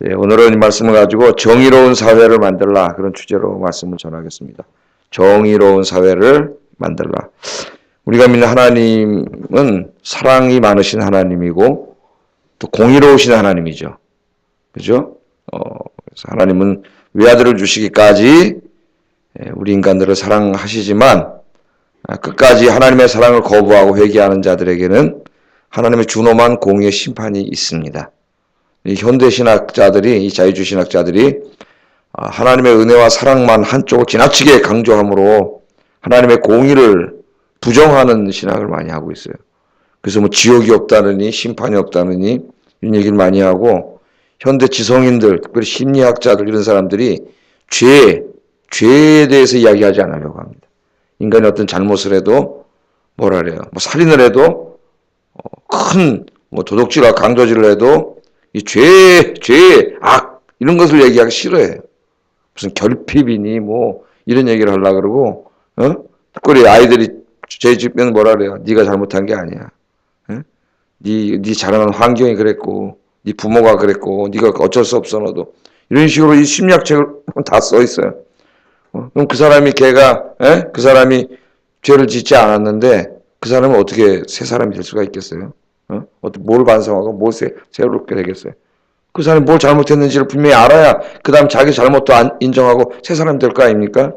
예, 오늘은 이 말씀을 가지고 정의로운 사회를 만들라 그런 주제로 말씀을 전하겠습니다. 정의로운 사회를 만들라. 우리가 믿는 하나님은 사랑이 많으신 하나님이고 또 공의로우신 하나님이죠. 그죠? 그래서 하나님은 외아들을 주시기까지 우리 인간들을 사랑하시지만 끝까지 하나님의 사랑을 거부하고 회개하는 자들에게는 하나님의 준엄한 공의의 심판이 있습니다. 이 현대신학자들이, 이 자유주의신학자들이 하나님의 은혜와 사랑만 한쪽을 지나치게 강조함으로 하나님의 공의를 부정하는 신학을 많이 하고 있어요. 그래서 뭐 지옥이 없다느니 심판이 없다느니 이런 얘기를 많이 하고 현대 지성인들, 특별히 심리학자들 이런 사람들이 죄에 대해서 이야기하지 않으려고 합니다. 인간이 어떤 잘못을 해도 뭐라 그래요? 뭐 살인을 해도 큰 도둑질과 강도질을 해도 이 악 이런 것을 얘기하기 싫어해요. 무슨 결핍이니 뭐 이런 얘기를 하려고 그러고 특별히 아이들이 제 주변 뭐라 그래요? 네가 잘못한 게 아니야. 네 자라는 환경이 그랬고 네 부모가 그랬고 네가 어쩔 수 없어 너도. 이런 식으로 이 심리학책을 다 써 있어요. 그럼 그 사람이 그 사람이 죄를 짓지 않았는데 그 사람은 어떻게 새 사람이 될 수가 있겠어요? 뭘 반성하고 뭘 새롭게 되겠어요? 그 사람이 뭘 잘못했는지를 분명히 알아야 그 다음 자기 잘못도 인정하고 새 사람이 될 거 아닙니까?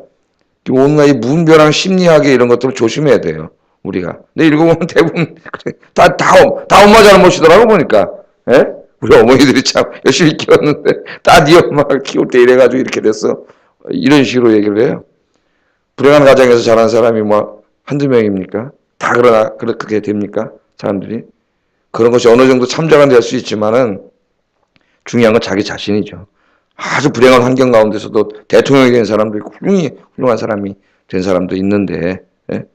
온갖 이 문별한 심리학의 이런 것들을 조심해야 돼요. 우리가. 근데 읽어보면 대부분 다 엄마 잘못이더라고 보니까. 예? 우리 어머니들이 참 열심히 키웠는데 다 네 엄마가 키울 때 이래가지고 이렇게 됐어. 이런 식으로 얘기를 해요. 불행한 가정에서 자란 사람이 뭐 한두 명입니까? 다 그러나 그렇게 됩니까? 사람들이. 그런 것이 어느 정도 참작은 될 수 있지만은 중요한 건 자기 자신이죠. 아주 불행한 환경 가운데서도 대통령이 된 사람도 있고 훌륭한 사람이 된 사람도 있는데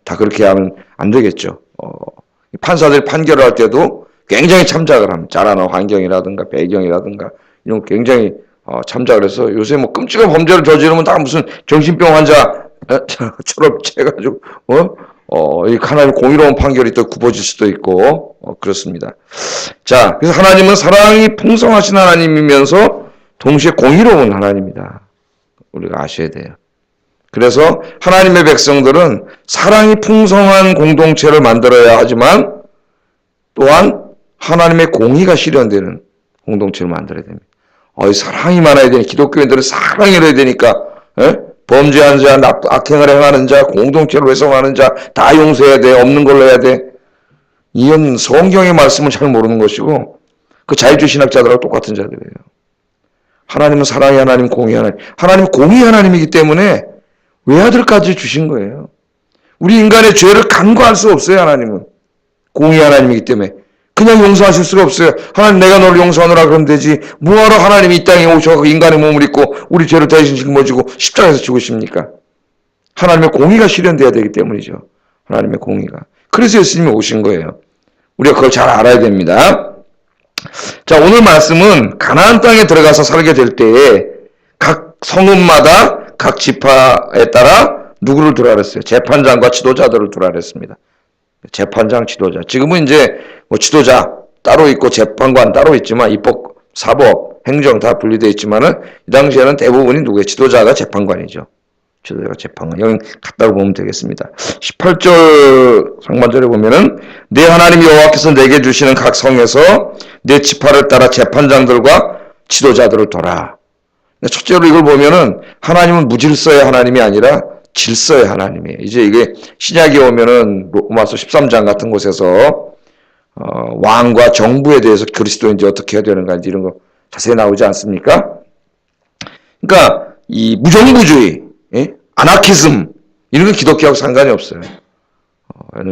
다 그렇게 하면 안 되겠죠. 판사들이 판결을 할 때도 굉장히 참작을 합니다. 자라는 환경이라든가 배경이라든가 이런 거 굉장히 참작을 해서 요새 뭐 끔찍한 범죄를 저지르면 다 무슨 정신병 환자처럼 해가지고 이 하나님의 공의로운 판결이 또 굽어질 수도 있고 그렇습니다. 자, 그래서 하나님은 사랑이 풍성하신 하나님이면서 동시에 공의로운 하나님이다. 우리가 아셔야 돼요. 그래서 하나님의 백성들은 사랑이 풍성한 공동체를 만들어야 하지만 또한 하나님의 공의가 실현되는 공동체를 만들어야 됩니다. 사랑이 많아야 되니 기독교인들은 사랑을 해야 되니까 범죄한 자, 악행을 행하는 자, 공동체를 훼손하는 자 다 용서해야 돼. 없는 걸로 해야 돼. 이건 성경의 말씀을 잘 모르는 것이고 그 자유주의 신학자들하고 똑같은 자들이에요. 하나님은 사랑의 하나님, 공의 하나님. 하나님은 공의 하나님이기 때문에 외아들까지 주신 거예요. 우리 인간의 죄를 간과할 수 없어요. 하나님은. 공의 하나님이기 때문에. 그냥 용서하실 수가 없어요. 하나님 내가 너를 용서하노라 그러면 되지. 뭐하러 하나님이 이 땅에 오셔서 인간의 몸을 입고 우리 죄를 대신 짊어지고 십자가에서 죽으십니까? 하나님의 공의가 실현돼야 되기 때문이죠. 하나님의 공의가. 그래서 예수님이 오신 거예요. 우리가 그걸 잘 알아야 됩니다. 자, 오늘 말씀은 가나안 땅에 들어가서 살게 될 때에 각 성읍마다 각 지파에 따라 누구를 두라 그랬어요? 재판장과 지도자들을 두라 그랬습니다. 재판장, 지도자. 지금은 이제 뭐 지도자 따로 있고 재판관 따로 있지만 입법, 사법, 행정 다 분리되어 있지만은 이 당시에는 대부분이 누구예요? 지도자가 재판관이죠. 지도자가 재판관. 여기 갔다고 보면 되겠습니다. 18절 상반절에 보면은 내 하나님 여호와께서 내게 주시는 각 성에서 내 지파를 따라 재판장들과 지도자들을 둬라. 첫째로 이걸 보면은 하나님은 무질서의 하나님이 아니라 질서의 하나님이에요. 이제 이게 신약에 오면은 로마서 13장 같은 곳에서 왕과 정부에 대해서 그리스도인들이 어떻게 해야 되는가 이런 거 자세히 나오지 않습니까? 그러니까 이 무정부주의, 아나키즘 이런 건 기독교하고 상관이 없어요.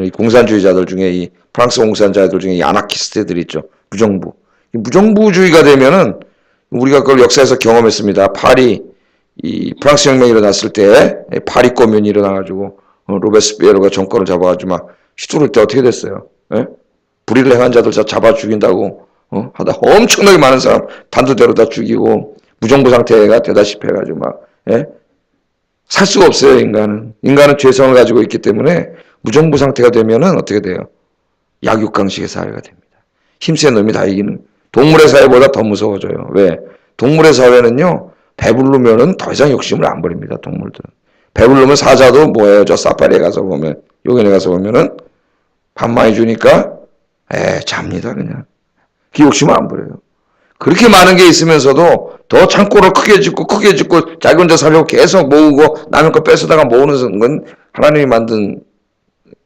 이 공산주의자들 중에 이 프랑스 공산주의자들 중에 이 아나키스트들이 있죠. 무정부. 이 무정부주의가 되면은 우리가 그걸 역사에서 경험했습니다. 이 프랑스 혁명이 일어났을 때 파리 꼬문이 일어나가지고 로베스피에르가 정권을 잡아가지고 막 휘두를 때 어떻게 됐어요? 불의를 행한 자들 잡아 죽인다고 하다 엄청나게 많은 사람 단두대로 다 죽이고 무정부 상태가 되다시피 해가지고 막 살 수가 없어요. 인간은 죄성을 가지고 있기 때문에 무정부 상태가 되면은 어떻게 돼요? 약육강식의 사회가 됩니다. 힘센 놈이 다 이기는 동물의 사회보다 더 무서워져요. 왜? 동물의 사회는요, 배부르면은 더 이상 욕심을 안 부립니다, 동물들은. 배부르면 사자도 뭐예요? 저 사파리에 가서 보면, 요견에 가서 보면은 밥 많이 주니까, 잡니다, 그냥. 그 욕심을 안 부려요. 그렇게 많은 게 있으면서도 더 창고를 크게 짓고 자기 혼자 살려고 계속 모으고 남의 거 뺏어다가 모으는 건 하나님이 만든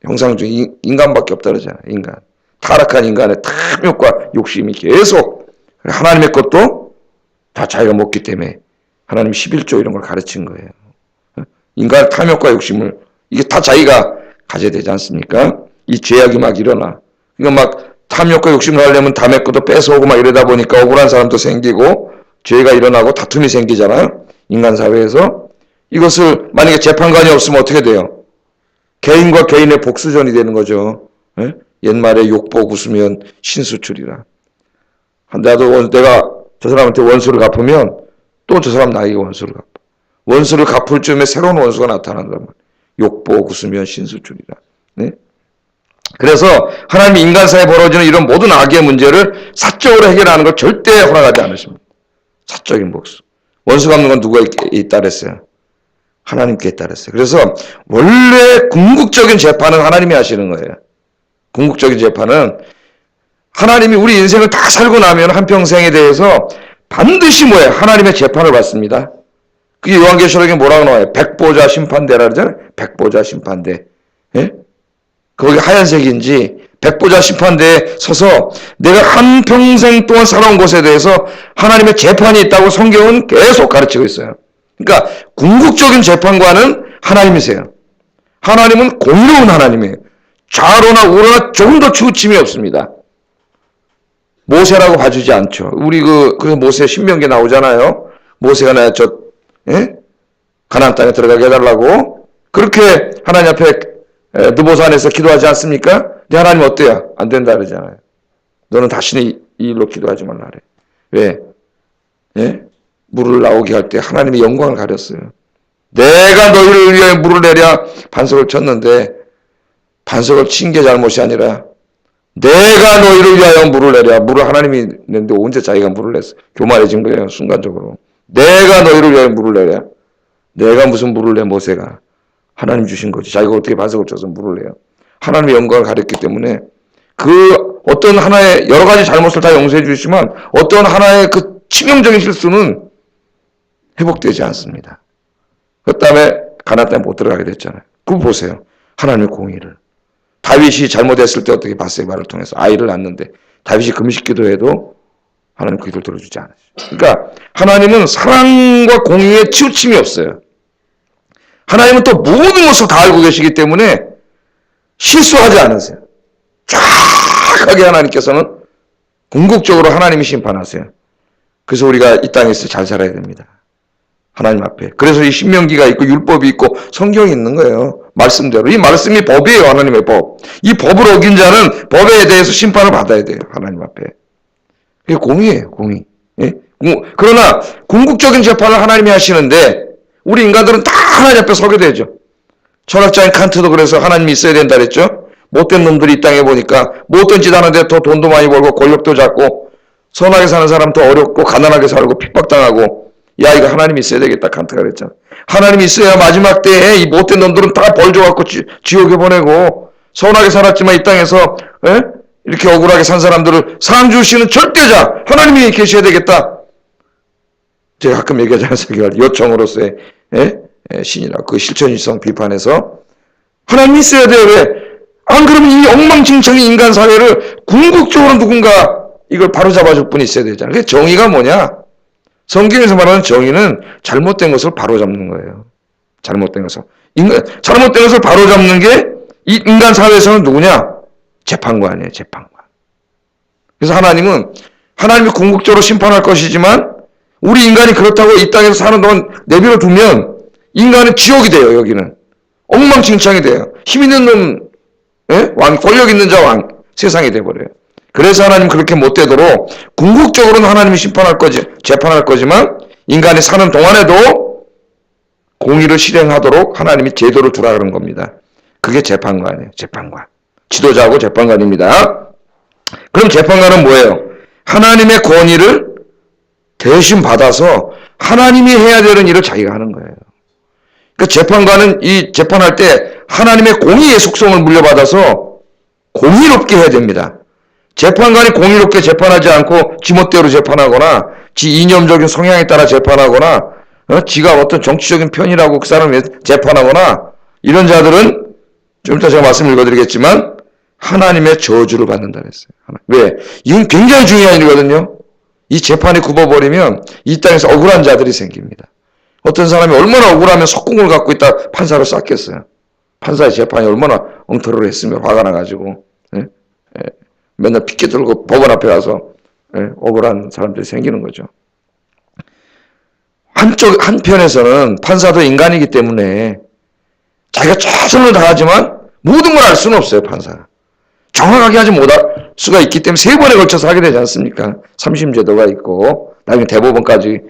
형상 중 인간밖에 없다 그러잖아요. 인간. 타락한 인간의 탐욕과 욕심이 계속 하나님의 것도 다 자기가 먹기 때문에 하나님 11조 이런 걸 가르친 거예요. 인간의 탐욕과 욕심을 이게 다 자기가 가져야 되지 않습니까? 이 죄악이 막 일어나. 그러니까 막 탐욕과 욕심을 하려면 남의 것도 뺏어오고 막 이러다 보니까 억울한 사람도 생기고 죄가 일어나고 다툼이 생기잖아요. 인간 사회에서. 이것을 만약에 재판관이 없으면 어떻게 돼요? 개인과 개인의 복수전이 되는 거죠. 예? 옛말에 욕보고 웃으면 신수출이라. 나도 내가 저 사람한테 원수를 갚으면 또 저 사람 나에게 원수를 갚아. 원수를 갚을 쯤에 새로운 원수가 나타난단 말이에요. 욕보고 웃으면 신수출이라. 네? 그래서 하나님이 인간 사이에 벌어지는 이런 모든 악의 문제를 사적으로 해결하는 걸 절대 허락하지 않으십니다. 사적인 복수. 원수 갚는 건 누가 있다랬어요? 하나님께 있다랬어요. 그래서 원래 궁극적인 재판은 하나님이 하시는 거예요. 궁극적인 재판은 하나님이 우리 인생을 다 살고 나면 한평생에 대해서 반드시 뭐예요? 하나님의 재판을 받습니다. 그게 요한계시록에 뭐라고 나와요? 백보자 심판대라 그러잖아요. 백보자 심판대. 예? 거기 하얀색인지 백보자 심판대에 서서 내가 한평생 동안 살아온 것에 대해서 하나님의 재판이 있다고 성경은 계속 가르치고 있어요. 그러니까 궁극적인 재판관은 하나님이세요. 하나님은 공의로운 하나님이에요. 좌로나 우로나 조금 더 치우침이 없습니다. 모세라고 봐주지 않죠. 우리 그래서 모세 신명기에 나오잖아요. 모세가 가나안 땅에 들어가게 해달라고 그렇게 하나님 앞에 느보산에서 기도하지 않습니까? 근데 하나님 어때요? 안 된다 그러잖아요. 너는 다시는 이 일로 기도하지 말라 그래. 왜? 예? 물을 나오게 할 때 하나님의 영광을 가렸어요. 내가 너희를 위하여 물을 내랴 반석을 쳤는데 반석을 친 게 잘못이 아니라 내가 너희를 위하여 물을 내랴. 물을 하나님이 냈는데 언제 자기가 물을 냈어? 교만해진 거예요. 순간적으로. 내가 너희를 위하여 물을 내랴. 내가 무슨 물을 내 모세가. 하나님 주신 거지. 자기가 어떻게 반석을 쳐서 물을 내요. 하나님의 영광을 가렸기 때문에 그 어떤 하나의 여러 가지 잘못을 다 용서해 주시지만 어떤 하나의 그 치명적인 실수는 회복되지 않습니다. 그 다음에 가나안 땅에 못 들어가게 됐잖아요. 그거 보세요. 하나님의 공의를. 다윗이 잘못했을 때 어떻게 바세바를 통해서 아이를 낳는데 다윗이 금식기도 해도 하나님 그 기도를 들어주지 않으시죠. 그러니까 하나님은 사랑과 공의에 치우침이 없어요. 하나님은 또 모든 것을 다 알고 계시기 때문에 실수하지 않으세요. 정확하게 하나님께서는 궁극적으로 하나님이 심판하세요. 그래서 우리가 이 땅에서 잘 살아야 됩니다. 하나님 앞에. 그래서 이 신명기가 있고 율법이 있고 성경이 있는 거예요. 말씀대로. 이 말씀이 법이에요. 하나님의 법. 이 법을 어긴 자는 법에 대해서 심판을 받아야 돼요. 하나님 앞에. 그게 공의예요. 공의. 예? 그러나 궁극적인 재판을 하나님이 하시는데 우리 인간들은 다 하나님 앞에 서게 되죠. 철학자인 칸트도 그래서 하나님이 있어야 된다 그랬죠. 못된 놈들이 이 땅에 보니까 못된 짓 하는데 더 돈도 많이 벌고 권력도 잡고 선하게 사는 사람 더 어렵고 가난하게 살고 핍박당하고 야 이거 하나님이 있어야 되겠다 칸트가 그랬잖아. 하나님이 있어야 마지막 때에 이 못된 놈들은 다 벌 줘갖고 지옥에 보내고 선하게 살았지만 이 땅에서 이렇게 억울하게 산 사람들을 상 주시는 절대자 하나님이 계셔야 되겠다. 제가 가끔 얘기하잖아요. 요청으로서의 신이라 그 실천일성 비판에서 하나님이 있어야 돼요. 왜? 안 그러면 이 엉망진창의 인간 사회를 궁극적으로 누군가 이걸 바로잡아줄 분이 있어야 되잖아요. 그게 정의가 뭐냐? 성경에서 말하는 정의는 잘못된 것을 바로잡는 거예요. 잘못된 것을. 잘못된 것을 바로잡는 게 이 인간 사회에서는 누구냐? 재판관이에요. 재판관. 그래서 하나님이 궁극적으로 심판할 것이지만 우리 인간이 그렇다고 이 땅에서 사는 동안 내버려 두면 인간은 지옥이 돼요. 여기는. 엉망진창이 돼요. 힘 있는 놈, 왕, 권력 있는 자 왕, 세상이 돼버려요. 그래서 하나님 그렇게 못 되도록 궁극적으로는 하나님이 재판할 거지만 인간이 사는 동안에도 공의를 실행하도록 하나님이 제도를 두라 그런 겁니다. 그게 재판관이에요. 재판관. 지도자하고 재판관입니다. 그럼 재판관은 뭐예요? 하나님의 권위를 대신 받아서 하나님이 해야 되는 일을 자기가 하는 거예요. 그러니까 재판관은 이 재판할 때 하나님의 공의의 속성을 물려받아서 공의롭게 해야 됩니다. 재판관이 공의롭게 재판하지 않고 지멋대로 재판하거나 지 이념적인 성향에 따라 재판하거나 지가 어떤 정치적인 편이라고 그 사람을 재판하거나 이런 자들은 좀 이따 제가 말씀 읽어드리겠지만 하나님의 저주를 받는다 그랬어요. 왜? 이건 굉장히 중요한 일이거든요. 이 재판이 굽어버리면 이 땅에서 억울한 자들이 생깁니다. 어떤 사람이 얼마나 억울하면 석궁을 갖고 있다 판사를 쐈겠어요. 판사의 재판이 얼마나 엉터리를 했으면 화가 나가지고 맨날 피켓 들고 법원 앞에 가서 억울한 사람들이 생기는 거죠. 한편에서는 판사도 인간이기 때문에 자기가 최선을 다하지만 모든 걸 알 수는 없어요, 판사가. 정확하게 하지 못할 수가 있기 때문에 3번에 걸쳐서 하게 되지 않습니까? 3심제도가 있고, 나중에 대법원까지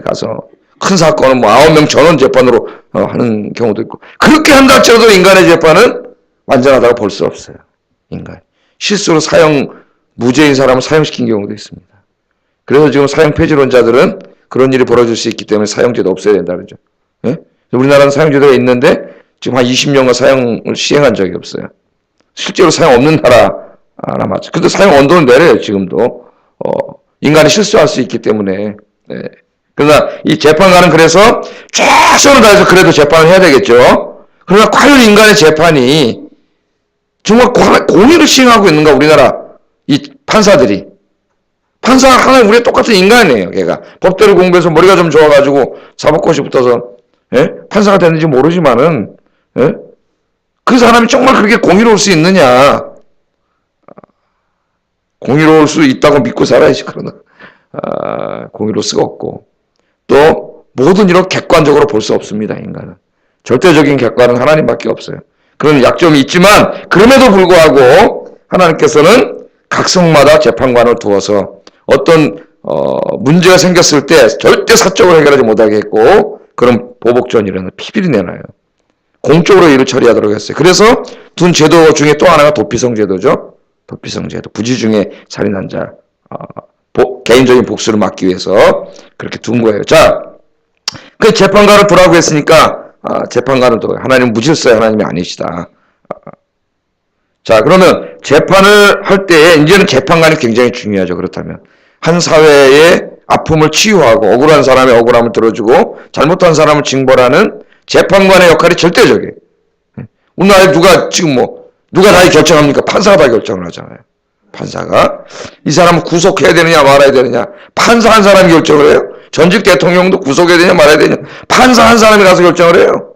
가서 큰 사건은 9명 전원 재판으로 하는 경우도 있고, 그렇게 한다 할지라도 인간의 재판은 완전하다고 볼 수 없어요. 인간. 실수로 무죄인 사람을 사형시킨 경우도 있습니다. 그래서 지금 사형 폐지론자들은 그런 일이 벌어질 수 있기 때문에 사형제도 없어야 된다 그러죠. 예? 우리나라는 사형제도가 있는데 지금 한 20년간 사형을 시행한 적이 없어요. 실제로 사형 없는 나라 맞죠. 근데 사형 언도는 내려요, 지금도. 인간이 실수할 수 있기 때문에. 예. 그러나 이 재판관은 그래서 최선을 다해서 그래도 재판을 해야 되겠죠. 그러나 과연 인간의 재판이 정말 공의를 시행하고 있는가, 우리나라 이 판사들이. 판사가 하나님 우리가 똑같은 인간이에요, 걔가. 법대로 공부해서 머리가 좀 좋아가지고 사법고시 붙어서 판사가 됐는지 모르지만은 그 사람이 정말 그렇게 공의로울 수 있느냐. 공의로울 수 있다고 믿고 살아야지. 그러나 공의로울 수가 없고 또 모든 일을 객관적으로 볼 수 없습니다. 인간은. 절대적인 객관은 하나님밖에 없어요. 그런 약점이 있지만 그럼에도 불구하고 하나님께서는 각성마다 재판관을 두어서 어떤 문제가 생겼을 때 절대 사적으로 해결하지 못하게 했고 그런 보복전이라는 피비리 내놔요. 공적으로 일을 처리하도록 했어요. 그래서 둔 제도 중에 또 하나가 도피성 제도죠. 도피성 제도. 부지 중에 살인한 자 개인적인 복수를 막기 위해서 그렇게 둔 거예요. 자, 그 재판관을 두라고 했으니까 재판관은 또 하나님 무질서의 하나님이 아니시다. 자, 그러면 재판을 할 때 이제는 재판관이 굉장히 중요하죠. 그렇다면 한 사회의 아픔을 치유하고 억울한 사람의 억울함을 들어주고 잘못한 사람을 징벌하는 재판관의 역할이 절대적이에요. 우리나라에 누가 다 결정합니까? 판사가 다 결정을 하잖아요. 판사가 이 사람을 구속해야 되느냐 말아야 되느냐 판사 한 사람이 결정을 해요. 전직 대통령도 구속해야 되냐 말아야 되느냐 판사 한 사람이 가서 결정을 해요.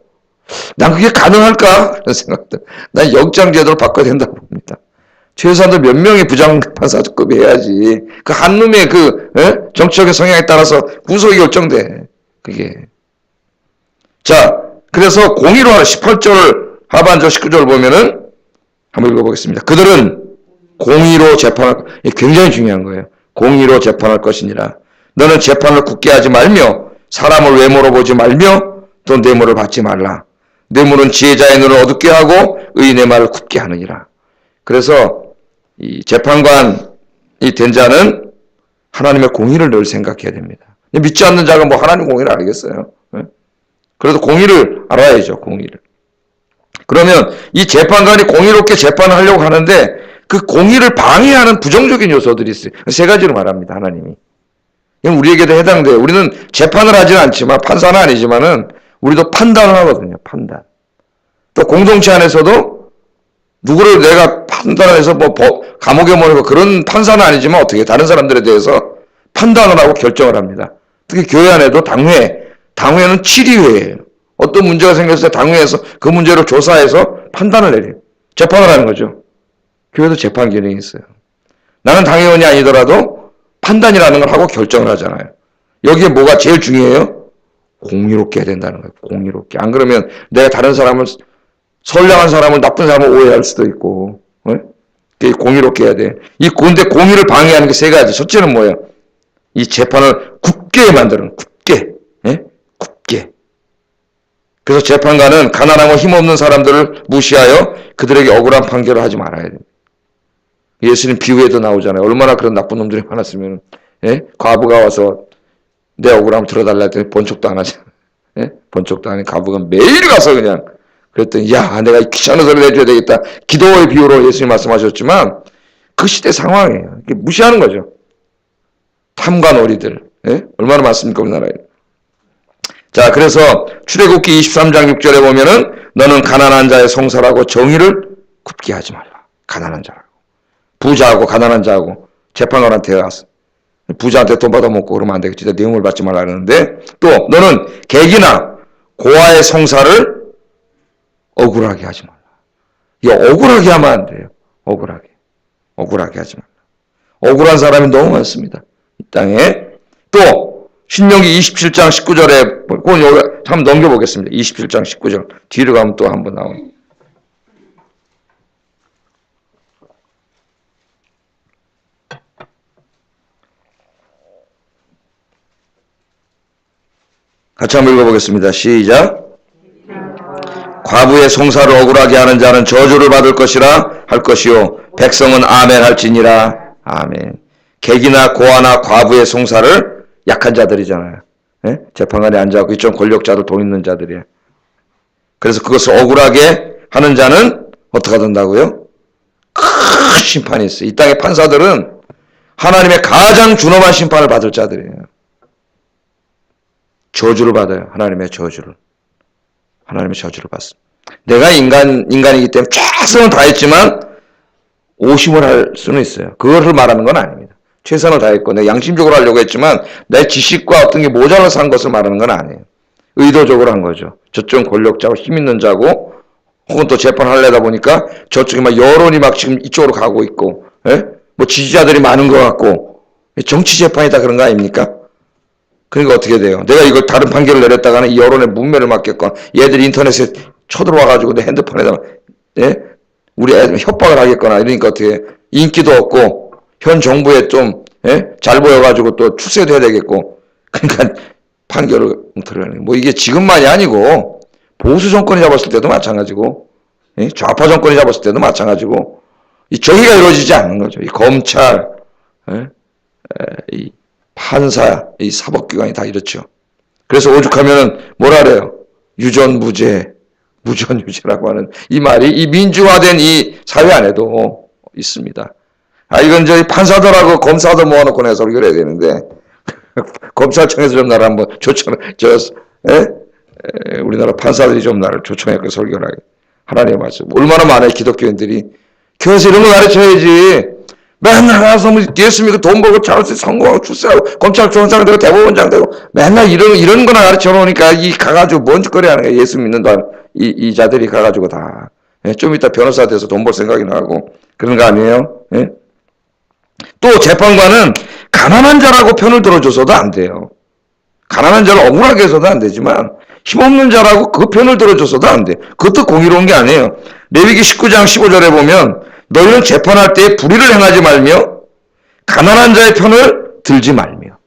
난 그게 가능할까? 그런 생각들. 난 영장제도를 바꿔야 된다고 봅니다. 최소한도 몇 명의 부장판사급이 해야지. 그 한 놈의 정치적인 성향에 따라서 구속이 결정돼. 그게. 자, 그래서 공의로 하는 18절 하반절 19절 보면은 한번 읽어보겠습니다. 그들은 공의로 재판할, 굉장히 중요한 거예요. 공의로 재판할 것이니라. 너는 재판을 굳게 하지 말며 사람을 외모로 보지 말며 또 뇌물을 받지 말라. 뇌물은 지혜자의 눈을 어둡게 하고 의인의 말을 굽게 하느니라. 그래서 이 재판관이 된 자는 하나님의 공의를 늘 생각해야 됩니다. 믿지 않는 자가 뭐 하나님 공의를 알겠어요? 그래도 공의를 알아야죠. 공의를. 그러면 이 재판관이 공의롭게 재판을 하려고 하는데 그 공의를 방해하는 부정적인 요소들이 있어요. 3가지로 말합니다. 하나님이. 이건 우리에게도 해당돼요. 우리는 재판을 하지는 않지만 판사는 아니지만은 우리도 판단을 하거든요. 판단. 또 공동체 안에서도 누구를 내가 판단해서 감옥에 몰고 그런 판사는 아니지만 어떻게 다른 사람들에 대해서 판단을 하고 결정을 합니다. 특히 교회 안에도 당회는 7위회예요. 어떤 문제가 생겼을 때 당회에서 그 문제를 조사해서 판단을 내려요. 재판을 하는 거죠. 교회도 재판 기능이 있어요. 나는 당회원이 아니더라도 판단이라는 걸 하고 결정을 하잖아요. 여기에 뭐가 제일 중요해요? 공의롭게 해야 된다는 거예요. 공의롭게. 안 그러면 내가 다른 사람을 선량한 사람을 나쁜 사람을 오해할 수도 있고, 공의롭게 해야 돼. 근데 공의를 방해하는 게 3가지. 첫째는 뭐예요? 이 재판을 굳게 만드는, 굳게. 굳게. 그래서 재판관은 가난하고 힘없는 사람들을 무시하여 그들에게 억울한 판결을 하지 말아야 됩니다. 예수님 비유에도 나오잖아요. 얼마나 그런 나쁜 놈들이 많았으면, 과부가 와서 내 억울함을 들어달라 했더니 번쩍도 안 하잖아. 예? 번쩍도 안 해. 가부가 매일 가서 그냥 그랬더니 야 내가 귀찮은 소리를 해줘야 되겠다. 기도의 비유로 예수님 말씀하셨지만 그 시대 상황이에요. 무시하는 거죠. 탐관 어리들. 예? 얼마나 많습니까 우리나라에. 자 그래서 출애굽기 23장 6절에 보면은 너는 가난한 자의 송사라고 정의를 굽게 하지 말라. 가난한 자라고. 부자하고 가난한 자하고 재판관한테 가서 부자한테 돈 받아먹고 그러면 안 되겠지. 내용을 받지 말라 그러는데 또 너는 객이나 고아의 송사를 억울하게 하지 말라. 이 억울하게 하면 안 돼요. 억울하게 하지 말라. 억울한 사람이 너무 많습니다. 이 땅에. 또 신명기 27장 19절에 그건 여기 한번 넘겨보겠습니다. 27장 19절 뒤로 가면 또 한번 나옵니다. 같이 한번 읽어보겠습니다. 시작. 과부의 송사를 억울하게 하는 자는 저주를 받을 것이라 할 것이요 백성은 아멘 할지니라. 아멘. 객이나 고아나 과부의 송사를 약한 자들이잖아요. 예? 재판관에 앉아있고 좀 권력자들 돈 있는 자들이에요. 그래서 그것을 억울하게 하는 자는 어떻게 된다고요? 큰 심판이 있어요. 이 땅의 판사들은 하나님의 가장 준엄한 심판을 받을 자들이에요. 저주를 받아요. 하나님의 저주를 받습니다. 내가 인간이기 때문에 최선을 다했지만 오심을 할 수는 있어요. 그것을 말하는 건 아닙니다. 최선을 다했고 내가 양심적으로 하려고 했지만 내 지식과 어떤 게 모자라서 한 것을 말하는 건 아니에요. 의도적으로 한 거죠. 저쪽 권력자고 힘 있는 자고 혹은 또 재판하려다 보니까 저쪽에 막 여론이 막 지금 이쪽으로 가고 있고 뭐 지지자들이 많은 것 같고 정치 재판이다 그런 거 아닙니까? 그러니까 어떻게 돼요? 내가 이걸 다른 판결을 내렸다가는 이 여론의 문매를 맞겠거나 얘들이 인터넷에 쳐들어와가지고 내 핸드폰에다가 우리 애들 협박을 하겠거나 이러니까 어떻게 해? 인기도 없고 현 정부에 좀 잘 보여가지고 또 출세도 해야 되겠고 그러니까 판결을 들으려는 뭐 이게 지금만이 아니고 보수 정권이 잡았을 때도 마찬가지고 좌파 정권이 잡았을 때도 마찬가지고 이 정의가 이루어지지 않는 거죠. 이 검찰 이 판사, 이 사법기관이 다 이렇죠. 그래서 오죽하면은 뭐라 그래요? 유전무죄, 무전유죄라고 하는 이 말이 이 민주화된 이 사회 안에도 있습니다. 이건 저희 판사들하고 검사들 모아놓고 내가 설교를 해야 되는데 검찰청에서 좀 나를 한번 우리나라 판사들이 좀 나를 초청해서 설교를 하게. 하나님의 말씀. 얼마나 많아요 기독교인들이. 교회에서 이런 거 가르쳐야지. 맨날 가서 뭐 예수 믿고 돈 벌고 잘해서 성공하고 출세하고 검찰총장 되고 대법원장 되고 맨날 이런 거나 가르쳐 놓으니까 이 가가지고 뭔 짓거리 하는 거야. 예수 믿는다 이 자들이 가가지고 다. 좀 이따 변호사 돼서 돈 벌 생각이 나고 그런 거 아니에요? 또 재판관은 가난한 자라고 편을 들어줘서도 안 돼요. 가난한 자를 억울하게 해서도 안 되지만 힘없는 자라고 그 편을 들어줘서도 안 돼. 그것도 공의로운 게 아니에요. 레위기 19장 15절에 보면 너희는 재판할 때에 불의를 행하지 말며 가난한 자의 편을 들지 말며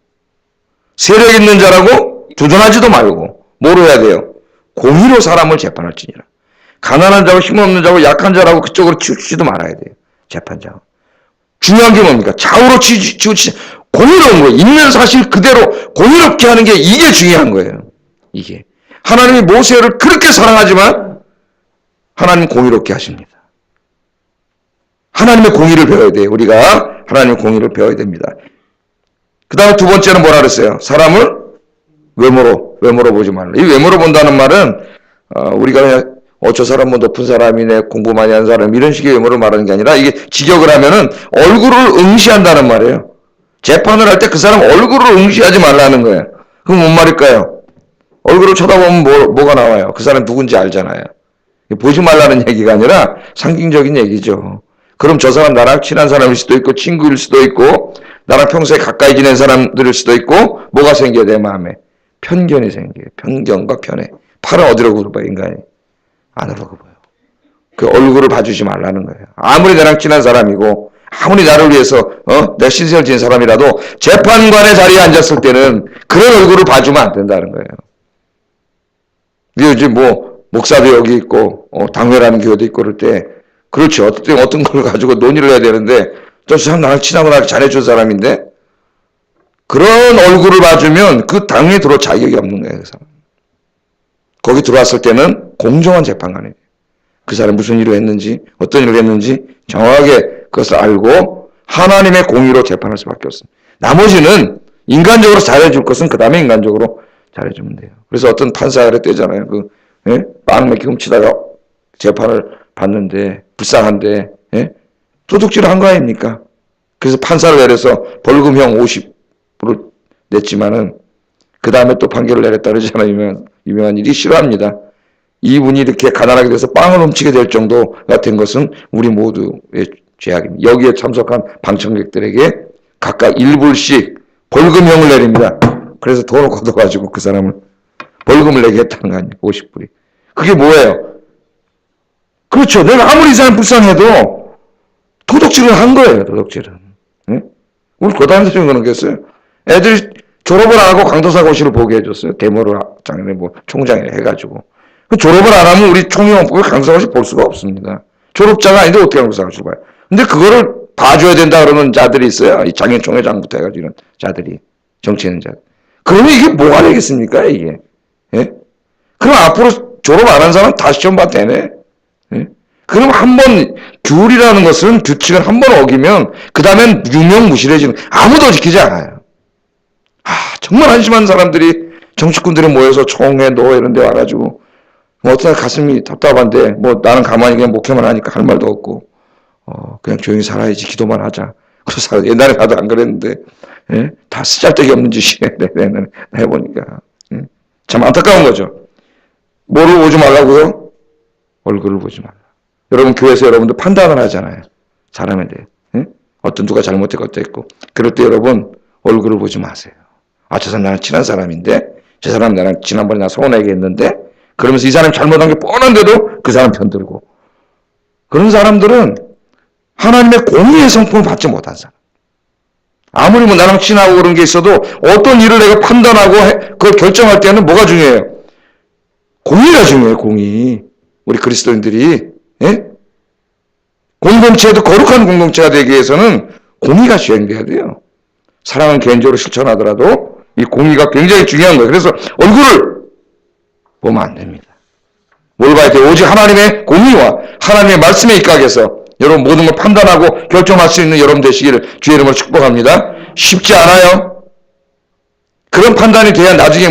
세력 있는 자라고 두둔하지도 말고 뭐로 해야 돼요? 공의로 사람을 재판할지니라. 가난한 자고 힘없는 자고 약한 자라고 그쪽으로 치우치지도 말아야 돼요. 재판장. 중요한 게 뭡니까? 좌우로 치우치지 공의로운 거예요. 있는 사실 그대로 공의롭게 하는 게 이게 중요한 거예요. 이게. 하나님이 모세를 그렇게 사랑하지만 하나님 공의롭게 하십니다. 하나님의 공의를 배워야 돼요. 우리가 하나님의 공의를 배워야 됩니다. 그 다음에 두 번째는 뭐라 그랬어요? 사람을 외모로 보지 말라. 이 외모로 본다는 말은 우리가 그냥 저 사람 뭐 높은 사람이네, 공부 많이 하는 사람 이런 식의 외모를 말하는 게 아니라 이게 직역을 하면은 얼굴을 응시한다는 말이에요. 재판을 할 때 그 사람 얼굴을 응시하지 말라는 거예요. 그럼 뭔 말일까요? 얼굴을 쳐다보면 뭐가 나와요? 그 사람 누군지 알잖아요. 보지 말라는 얘기가 아니라 상징적인 얘기죠. 그럼 저 사람 나랑 친한 사람일 수도 있고 친구일 수도 있고 나랑 평소에 가까이 지낸 사람들일 수도 있고 뭐가 생겨요? 내 마음에 편견이 생겨요. 편견과 편애. 팔은 어디로 굽어요? 인간이 안으로 굽어요. 그 얼굴을 봐주지 말라는 거예요. 아무리 나랑 친한 사람이고 아무리 나를 위해서 내가 신세를 지은 사람이라도 재판관의 자리에 앉았을 때는 그런 얼굴을 봐주면 안 된다는 거예요. 요즘 뭐 목사도 여기 있고 당회라는 교회도 있고 그럴 때 그렇지 어떤 걸 가지고 논의를 해야 되는데 저 사람 나랑 친하고 나를 잘해준 사람인데 그런 얼굴을 봐주면 그 당에 들어올 자격이 없는 거예요. 그 사람. 거기 들어왔을 때는 공정한 재판관이에요. 그 사람이 무슨 일을 했는지 어떤 일을 했는지 정확하게 그것을 알고 하나님의 공의로 재판할 수밖에 없습니다. 나머지는 인간적으로 잘해줄 것은 그 다음에 인간적으로 잘해주면 돼요. 그래서 어떤 판사가 그랬대잖아요. 빵 몇 개 훔치다가 재판을 받는데 불쌍한데 도둑질을 한 거 아닙니까? 그래서 판사를 내려서 벌금형 50으로 냈지만은 그 다음에 또 판결을 내렸다 그러잖아요. 유명한 일이 싫어합니다. 이분이 이렇게 가난하게 돼서 빵을 훔치게 될 정도가 된 것은 우리 모두의 죄악입니다. 여기에 참석한 방청객들에게 각각 1불씩 벌금형을 내립니다. 그래서 돈을 걷어가지고 그 사람을 벌금을 내게 했다는 거 아니에요. 50불이. 그게 뭐예요? 그렇죠. 내가 아무리 이 사람 불쌍해도 도둑질을 한 거예요. 도둑질은. 응? 우리 고단한테는 그러겠어요. 애들이 졸업을 안 하고 강도사고시를 보게 해줬어요. 대모를 작년에 총장이라 해가지고. 졸업을 안 하면 우리 총리원법에 강도사고시 볼 수가 없습니다. 졸업자가 아닌데 어떻게 강도사고시를 봐요. 근데 그거를 봐줘야 된다 그러는 자들이 있어요. 이 장애총회장부터 해가지고 이런 자들이. 정치하는 자들. 그러면 이게 뭐가 되겠습니까, 이게? 예? 그럼 앞으로 졸업 안 한 사람 다시 시험 봐도 되네? 예? 그럼 한번 규율이라는 것은 규칙을 한 번 어기면 그 다음엔 유명무실해지는 아무도 지키지 않아요. 정말 한심한 사람들이 정치꾼들이 모여서 총회 노 이런 데 와가지고 어떻게 가슴이 답답한데 나는 가만히 그냥 목회만 하니까 할 말도 없고 그냥 조용히 살아야지 기도만 하자. 그래서 옛날에 나도 안 그랬는데 다 쓰잘데기 없는 짓이에요. 해보니까 참 안타까운 거죠. 뭐를 보지 말라고요? 얼굴을 보지 말라. 여러분 교회에서 여러분들 판단을 하잖아요. 사람에 대해. 어떤 누가 잘못했고 어땠고 그럴 때 여러분 얼굴을 보지 마세요. 저 사람 나랑 친한 사람인데 저 사람 나랑 지난번에 나 서운하게 했는데 그러면서 이 사람이 잘못한 게 뻔한데도 그 사람 편들고 그런 사람들은 하나님의 공의의 성품을 받지 못한 사람. 아무리 나랑 친하고 그런 게 있어도 어떤 일을 내가 판단하고 그걸 결정할 때는 뭐가 중요해요? 공의가 중요해요. 공의. 우리 그리스도인들이 공동체도 거룩한 공동체가 되기 위해서는 공의가 시행돼야 돼요. 사랑은 개인적으로 실천하더라도 이 공의가 굉장히 중요한 거예요. 그래서 얼굴을 보면 안 됩니다. 뭘 봐야 돼요? 오직 하나님의 공의와 하나님의 말씀에 입각해서 여러분 모든 걸 판단하고 결정할 수 있는 여러분 되시기를 주의 이름으로 축복합니다. 쉽지 않아요. 그런 판단이 돼야 나중에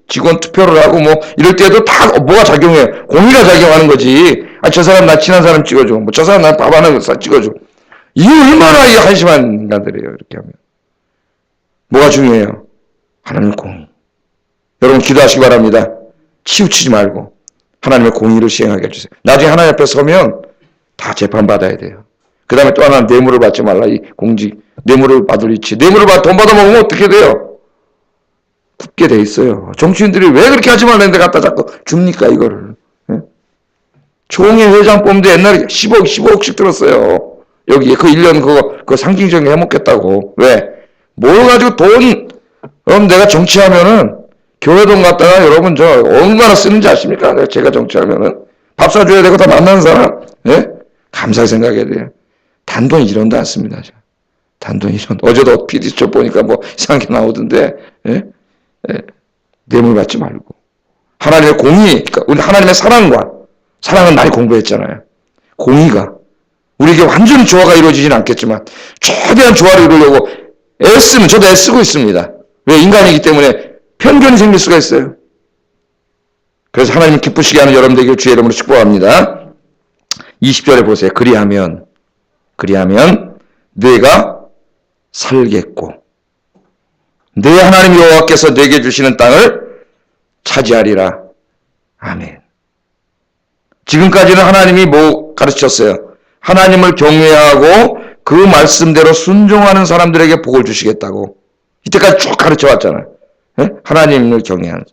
직원 투표를 하고 이럴 때도 다 뭐가 작용해요? 공의가 작용하는 거지. 저 사람 나 친한 사람 찍어줘. 저 사람 나 밥 하나 찍어줘. 이게 얼마나 한심한 인간들이에요. 이렇게 하면. 뭐가 중요해요? 하나님의 공의. 여러분 기도하시기 바랍니다. 치우치지 말고 하나님의 공의를 시행하게 해주세요. 나중에 하나님 앞에 서면 다 재판받아야 돼요. 그 다음에 또 하나는 뇌물을 받지 말라. 이 공직, 뇌물을 받을 위치. 뇌물을 돈 받아 먹으면 어떻게 돼요? 굽게 돼 있어요. 정치인들이 왜 그렇게 하지 말라는데 갖다 자꾸 줍니까 이거를. 총회 회장 뽑는데 옛날에 15억씩 들었어요. 여기에 그 1년 그거 상징적인 해먹겠다고. 왜? 뭘 가지고 그럼 내가 정치하면은 교회 돈 갖다가 여러분 저 얼마나 쓰는지 아십니까? 제가 정치하면은 밥 사줘야 되고 다 만나는 사람. 감사하게 생각해야 돼요. 단돈 1원도 안 씁니다. 단돈 1원. 어제도 PD수첩 보니까 이상하게 나오던데 뇌물 받지 말고 하나님의 공의, 그러니까 하나님의 사랑은 많이 공부했잖아요. 공의가 우리에게 완전히 조화가 이루어지지는 않겠지만 최대한 조화를 이루려고 저도 애쓰고 있습니다. 왜? 인간이기 때문에 편견이 생길 수가 있어요. 그래서 하나님 기쁘시게 하는 여러분 되기를 주의 이름으로 축복합니다. 20절에 보세요. 그리하면 내가 살겠고 내 하나님 여호와께서 내게 주시는 땅을 차지하리라. 아멘. 지금까지는 하나님이 가르쳤어요? 하나님을 경외하고 그 말씀대로 순종하는 사람들에게 복을 주시겠다고. 이때까지 쭉 가르쳐 왔잖아요. 하나님을 경외하는.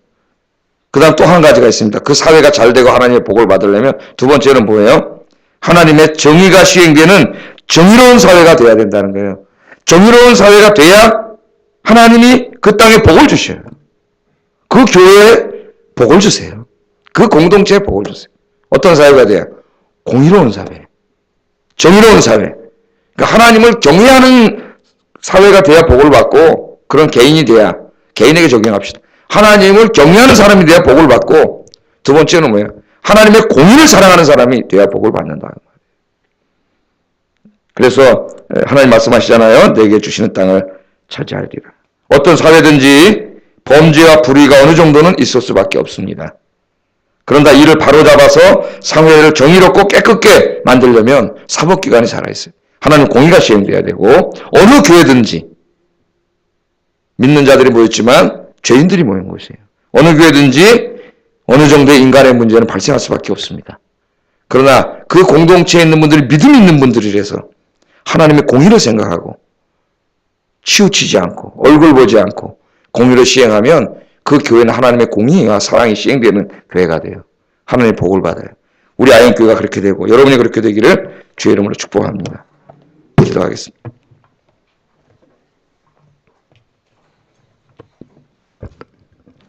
그 다음 또 한 가지가 있습니다. 그 사회가 잘 되고 하나님의 복을 받으려면 두 번째는 뭐예요? 하나님의 정의가 시행되는 정의로운 사회가 돼야 된다는 거예요. 정의로운 사회가 돼야 하나님이 그 땅에 복을 주셔요. 그 교회에 복을 주세요. 그 공동체에 복을 주세요. 어떤 사회가 돼야? 공의로운 사회. 정의로운 사회. 그러니까 하나님을 경외하는 사회가 돼야 복을 받고 그런 개인이 돼야 개인에게 적용합시다. 하나님을 경외하는 사람이 돼야 복을 받고 두 번째는 뭐예요? 하나님의 공의를 사랑하는 사람이 돼야 복을 받는다. 그래서 하나님 말씀하시잖아요. 내게 주시는 땅을 차지하리라. 어떤 사회든지 범죄와 불의가 어느 정도는 있을 수밖에 없습니다. 그런다 이를 바로잡아서 사회를 정의롭고 깨끗게 만들려면 사법기관이 살아있어요. 하나님 공의가 시행돼야 되고 어느 교회든지 믿는 자들이 모였지만 죄인들이 모인 곳이에요. 어느 교회든지 어느 정도의 인간의 문제는 발생할 수밖에 없습니다. 그러나 그 공동체에 있는 분들이 믿음 있는 분들이라서 하나님의 공의를 생각하고 치우치지 않고 얼굴 보지 않고 공의를 시행하면 그 교회는 하나님의 공의와 사랑이 시행되는 교회가 돼요. 하나님의 복을 받아요. 우리 아현교회가 그렇게 되고 여러분이 그렇게 되기를 주의 이름으로 축복합니다. 기도하겠습니다.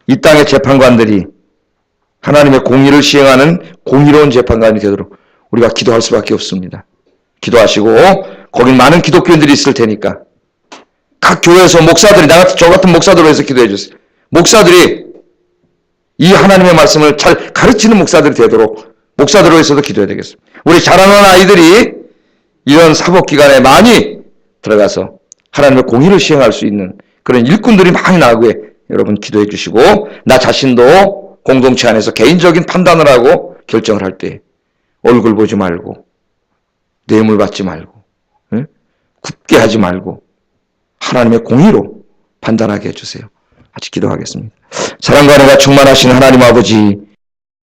이 땅의 재판관들이 하나님의 공의를 시행하는 공의로운 재판관이 되도록 우리가 기도할 수밖에 없습니다. 기도하시고 거긴 많은 기독교인들이 있을 테니까 각 교회에서 목사들이 저 같은 목사들로 해서 기도해 주세요. 목사들이 이 하나님의 말씀을 잘 가르치는 목사들이 되도록 목사들로 해서도 기도해야 되겠습니다. 우리 자라는 아이들이 이런 사법기관에 많이 들어가서 하나님의 공의를 시행할 수 있는 그런 일꾼들이 많이 나오게 여러분 기도해 주시고 나 자신도 공동체 안에서 개인적인 판단을 하고 결정을 할 때 얼굴 보지 말고 뇌물 받지 말고 굽게 하지 말고 하나님의 공의로 판단하게 해주세요. 같이 기도하겠습니다. 사랑과 은혜가 충만하신 하나님 아버지